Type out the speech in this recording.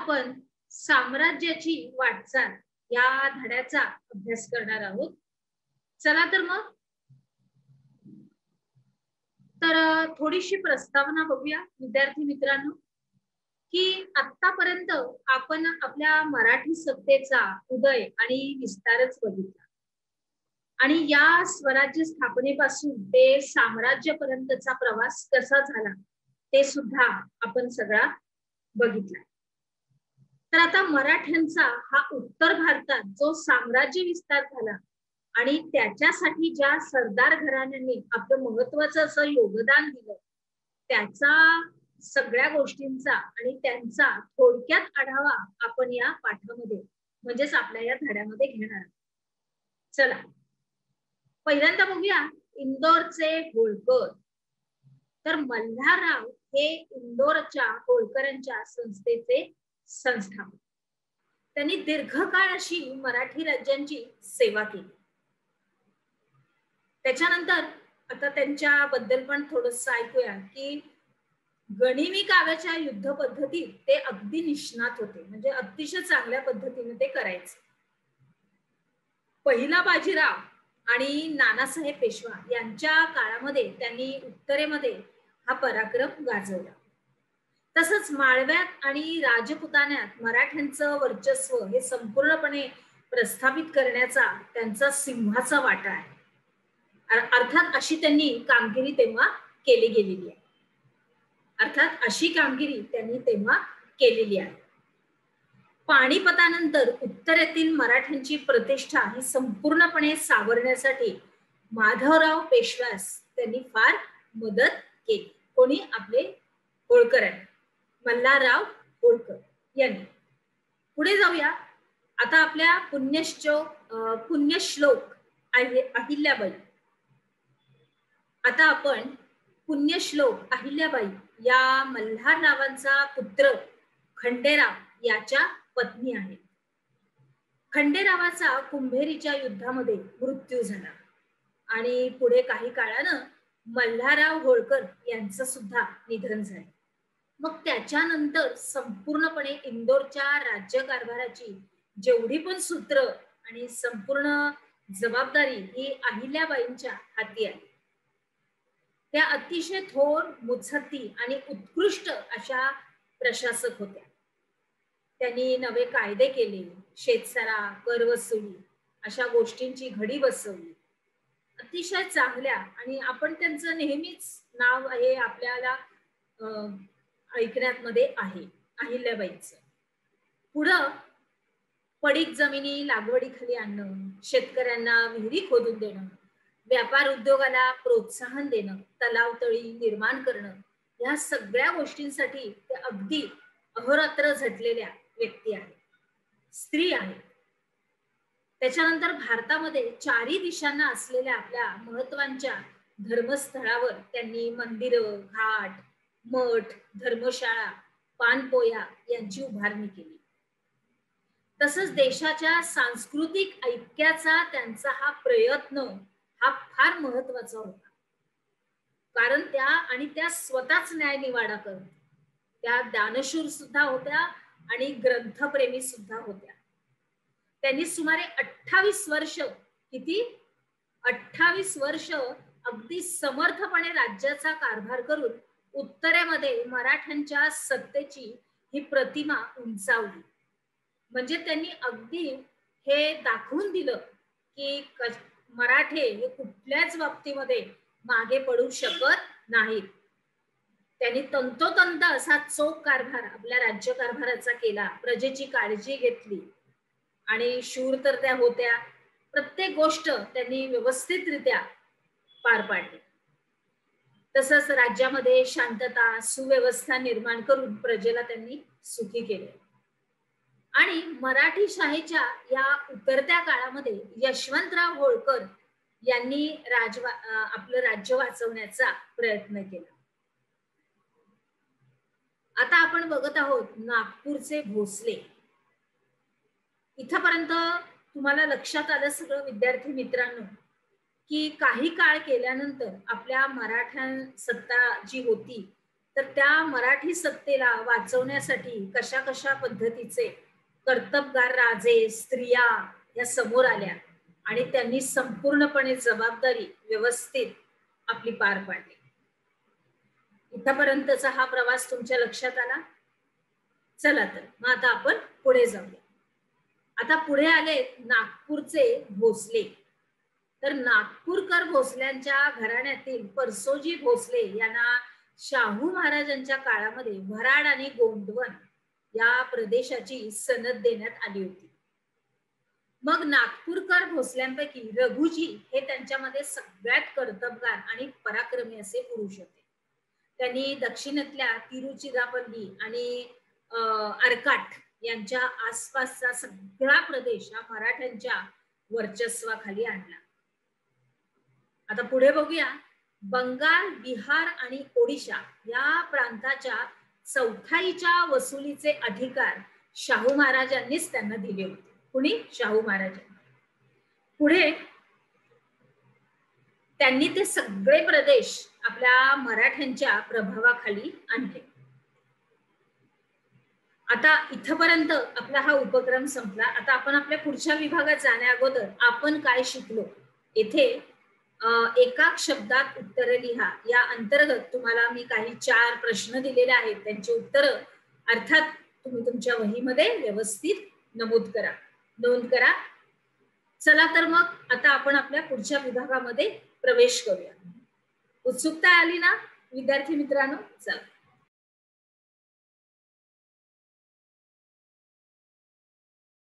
आपण साम्राज्याची वाटचाल या धड्याचा अभ्यास करणार आहोत. चला तर मग थोडीशी प्रस्तावना बघूया विद्यार्थी मित्रांनो, की आतापर्यंत आपण आपल्या मराठी सत्तेचा उदय आणि विस्तारच बघितला आणि या स्वराज्य स्थापनेपासून ते साम्राज्यापर्यंतचा प्रवास कसा झाला ते सुद्धा आपण सगळा बघितला. तर आता मराठ्यांचा हा उत्तर भारतात जो साम्राज्य विस्तार झाला आणि त्याच्यासाठी ज्या सरदार घराण्यांनी आपलं महत्वाचं असं योगदान दिलं त्याचा सगळ्या गोष्टींचा आणि त्यांचा थोडक्यात आढावा आपण या पाठामध्ये म्हणजेच आपल्या या धड्यामध्ये घेणार आहोत. चला पहिल्यांदा बघूया इंदोरचे होळकर. तर मल्हारराव हे इंदोरच्या होळकरांच्या संस्थेचे संस्थापक. त्यांनी दीर्घकाळ अशी मराठी राज्यांची सेवा केली. त्याच्यानंतर आता त्यांच्याबद्दल पण थोडस ऐकूया की गनिमी काव्याच्या युद्ध पद्धतीत ते अगदी निष्णात होते, म्हणजे अतिशय चांगल्या पद्धतीने ते करायचे. पहिला बाजीराव आणि नानासाहेब पेशवा यांच्या काळामध्ये त्यांनी उत्तरेमध्ये हा पराक्रम गाजवला. तसंच माळव्यात आणि राजपुतान्यात मराठ्यांचं वर्चस्व हे संपूर्णपणे प्रस्थापित करण्याचा त्यांचा सिंहाचा वाटा आहे. अर्थात अशी त्यांनी कामगिरी तेव्हा केली गेलेली आहे. पानिपतानंतर उत्तरेतील मराठ्यांची प्रतिष्ठा ही संपूर्णपणे सावरण्यासाठी माधवराव पेशव्यास त्यांनी फार मदत केली. कोणी? आपले होळकर, मल्हारराव होळकर यांनी. पुढे जाऊया. आता आपल्या पुण्यश्लोक अहिल्याबाई. आता आपण पुण्यश्लोक अहिल्याबाई या मल्हाररावांचा पुत्र खंडेराव याच्या पत्नी आहेत. खंडेरावाचा कुंभेरीच्या युद्धामध्ये मृत्यू झाला आणि पुढे काही काळानं मल्हारराव होळकर यांचं सुद्धा निधन झालं. मग त्याच्यानंतर संपूर्णपणे इंदोरच्या राज्यकारभाराची जेवढी पण सूत्र आणि संपूर्ण जबाबदारी ही अहिल्याबाईंच्या हाती आहे. त्या अतिशय थोर, मुत्सद्दी आणि उत्कृष्ट अशा प्रशासक होत्या. त्यांनी नवे कायदे केले, शेतसरा, कर वसुली अशा गोष्टींची घडी बसवली. अतिशय चांगल्या, आणि आपण त्यांचं नेहमीच नाव आहे आपल्याला ऐकण्यात मध्ये आहे अहिल्याबाईंचं. पुढं पडीक जमिनी लागवडीखाली आणणं, शेतकऱ्यांना विहिरी खोदून देणं, व्यापार उद्योगाला प्रोत्साहन देणं, तलाव तळी निर्माण करणं, या सगळ्या गोष्टींसाठी ते अगदी अहोरात्र झटलेल्या व्यक्ती आहेत, स्त्री आहेत. त्याच्यानंतर भारतामध्ये चारी दिशांना असलेल्या आपल्या महत्वाच्या धर्मस्थळावर त्यांनी मंदिरं, घाट, मठ, धर्मशाळा, पानपोया यांची उभारणी केली. तसंच देशाच्या सांस्कृतिक ऐक्याचा त्यांचा हा प्रयत्न हा फार महत्वाचा होता, कारण त्या स्वतःच न्यायनिवाडा करत. त्या दानशूर सुद्धा होत्या आणि ग्रंथप्रेमी सुद्धा होत्या. त्यांनी सुमारे 28 वर्ष 28 वर्ष अगदी समर्थपणे राज्याचा कारभार करून उत्तरेमध्ये मराठ्यांच्या सत्तेची ही प्रतिमा उंचावली. म्हणजे त्यांनी अगदी हे दाखवून दिलं की मराठे हे कुठल्याच बाबतीमध्ये मागे पडू शकत नाहीत. त्यांनी तंतोतंत असा चोख कारभार आपल्या राज्यकारभाराचा केला, प्रजेची काळजी घेतली आणि शूर तर त्या होत्या. प्रत्येक गोष्ट त्यांनी व्यवस्थितरित्या पार पाडली. तसंच राज्यामध्ये शांतता, सुव्यवस्था निर्माण करून प्रजेला त्यांनी सुखी केले. आणि मराठीशाहीच्या या उतरत्या काळामध्ये यशवंतराव होळकर यांनी आपलं राज्य वाचवण्याचा प्रयत्न केला. आता आपण बघत आहोत नागपूरचे भोसले. इथपर्यंत तुम्हाला लक्षात आलं सगळं विद्यार्थी मित्रांनो, की काही काळ केल्यानंतर आपल्या मराठा सत्ता जी होती तर त्या मराठी सत्तेला वाचवण्यासाठी कशा कशा पद्धतीचे कर्तबगार राजे स्त्रिया या समोर आल्या आणि त्यांनी संपूर्णपणे जबाबदारी व्यवस्थित आपली पार पाडली. इथपर्यंतचा हा प्रवास तुमच्या लक्षात आला. चला तर मग आता आपण पुढे जाऊया. आता पुढे आले नागपूरचे भोसले. तर नागपूरकर भोसल्यांच्या घराण्यातील परसोजी भोसले यांना शाहू महाराजांच्या काळामध्ये वराड आणि गोंदवन या प्रदेशाची सनद देण्यात आली होती. मग नागपूरकर भोसल्यांपैकी रघुजी हे त्यांच्यामध्ये सगळ्यात कर्तबगार आणि पराक्रमी असे पुरुष होते. त्यांनी दक्षिणेतल्या तिरुचिरापल्ली आणि अर्काट यांच्या आसपासचा सगळा प्रदेश हा मराठ्यांच्या वर्चस्वाखाली आणला. आता पुढे बघूया. बंगाल, बिहार आणि ओडिशा या प्रांताच्या चौथाईच्या वसुलीचे अधिकार शाहू महाराजांनीच त्यांना दिले होते. कुणी? शाहू महाराजांनी. पुढे त्यांनी ते सगळे प्रदेश आपल्या मराठ्यांच्या प्रभावाखाली आणले. आता इथपर्यंत आपला हा उपक्रम संपला. आता आपण आपल्या पुढच्या विभागात जाण्या अगोदर आपण काय शिकलो येथे एका शब्दात उत्तर लिहा या अंतर्गत तुम्हाला मी काही 4 प्रश्न दिलेले आहेत. त्यांची उत्तर अर्थात तुम्ही तुमच्या वहीमध्ये व्यवस्थित नोंद करा. चला तर मग आता आपण आपल्या पुढच्या विभागामध्ये प्रवेश करूया. उत्सुकता आली ना विद्यार्थी मित्रांनो? चला.